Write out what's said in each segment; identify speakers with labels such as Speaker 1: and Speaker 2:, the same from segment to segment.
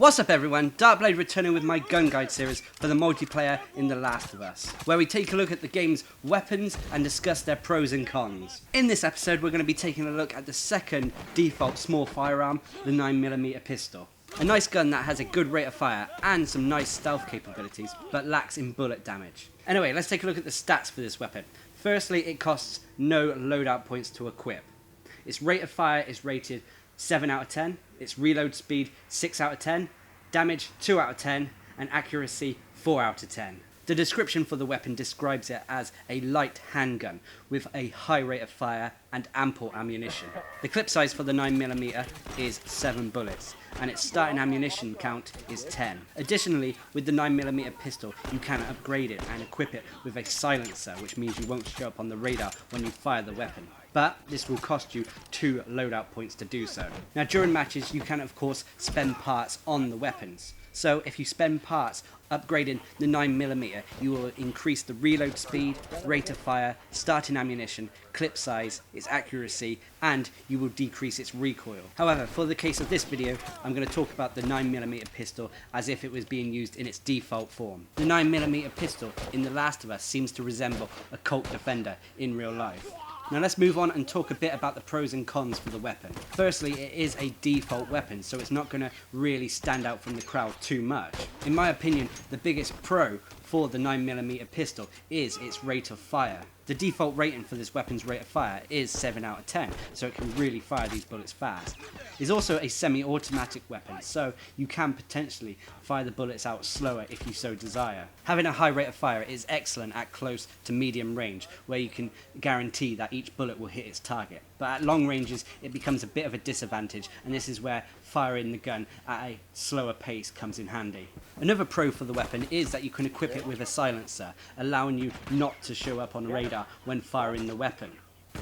Speaker 1: What's up everyone, Darcblade returning with my gun guide series for the multiplayer in The Last of Us, where we take a look at the game's weapons and discuss their pros and cons. In this episode we're going to be taking a look at the second default small firearm, the 9mm pistol. A nice gun that has a good rate of fire and some nice stealth capabilities, but lacks in bullet damage. Anyway, let's take a look at the stats for this weapon. Firstly, it costs no loadout points to equip. Its rate of fire is rated 7 out of 10, its reload speed 6 out of 10, damage 2 out of 10, and accuracy 4 out of 10. The description for the weapon describes it as a light handgun with a high rate of fire and ample ammunition. The clip size for the 9mm is 7 bullets, and its starting ammunition count is 10. Additionally, with the 9mm pistol, you can upgrade it and equip it with a silencer, which means you won't show up on the radar when you fire the weapon. But this will cost you 2 loadout points to do so. Now during matches you can of course spend parts on the weapons. So if you spend parts upgrading the 9mm, you will increase the reload speed, rate of fire, starting ammunition, clip size, its accuracy, and you will decrease its recoil. However, for the case of this video, I'm going to talk about the 9mm pistol as if it was being used in its default form. The 9mm pistol in The Last of Us seems to resemble a Colt Defender in real life. Now let's move on and talk a bit about the pros and cons for the weapon. Firstly, it is a default weapon, so it's not going to really stand out from the crowd too much. In my opinion, the biggest pro for the 9mm pistol is its rate of fire. The default rating for this weapon's rate of fire is 7 out of 10, so it can really fire these bullets fast. It's also a semi-automatic weapon, so you can potentially fire the bullets out slower if you so desire. Having a high rate of fire is excellent at close to medium range, where you can guarantee that each bullet will hit its target. But at long ranges it becomes a bit of a disadvantage, and this is where firing the gun at a slower pace comes in handy. Another pro for the weapon is that you can equip it with a silencer, allowing you not to show up on radar when firing the weapon.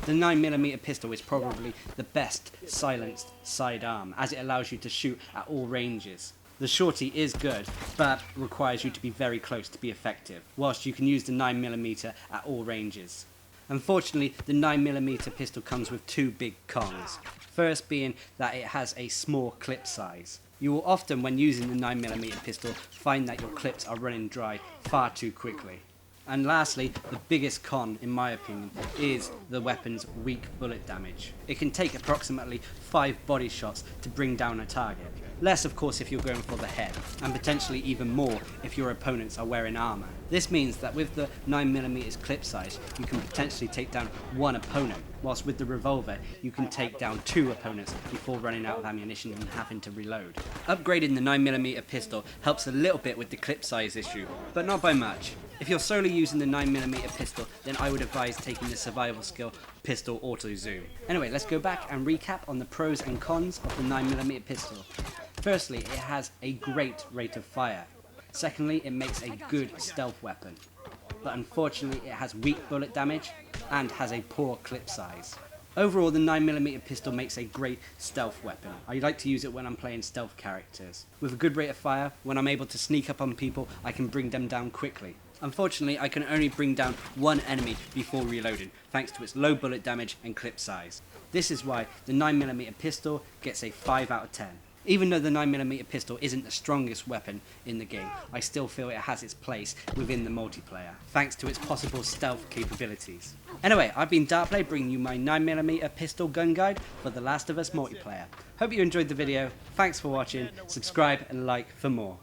Speaker 1: The 9mm pistol is probably the best silenced sidearm, as it allows you to shoot at all ranges. The shorty is good, but requires you to be very close to be effective, whilst you can use the 9mm at all ranges. Unfortunately, the 9mm pistol comes with two big cons. First being that it has a small clip size. You will often, when using the 9mm pistol, find that your clips are running dry far too quickly. And lastly, the biggest con, in my opinion, is the weapon's weak bullet damage. It can take approximately 5 body shots to bring down a target. Less of course if you're going for the head, and potentially even more if your opponents are wearing armour. This means that with the 9mm clip size, you can potentially take down one opponent, whilst with the revolver, you can take down 2 opponents before running out of ammunition and having to reload. Upgrading the 9mm pistol helps a little bit with the clip size issue, but not by much. If you're solely using the 9mm pistol, then I would advise taking the survival skill Pistol Auto Zoom. Anyway, let's go back and recap on the pros and cons of the 9mm pistol. Firstly, it has a great rate of fire. Secondly, it makes a good stealth weapon. But unfortunately, it has weak bullet damage and has a poor clip size. Overall, the 9mm pistol makes a great stealth weapon. I like to use it when I'm playing stealth characters. With a good rate of fire, when I'm able to sneak up on people, I can bring them down quickly. Unfortunately, I can only bring down one enemy before reloading, thanks to its low bullet damage and clip size. This is why the 9mm pistol gets a 5 out of 10. Even though the 9mm pistol isn't the strongest weapon in the game, I still feel it has its place within the multiplayer, thanks to its possible stealth capabilities. Anyway, I've been Darcblade, bringing you my 9mm pistol gun guide for The Last of Us multiplayer. Hope you enjoyed the video, thanks for watching, subscribe and like for more.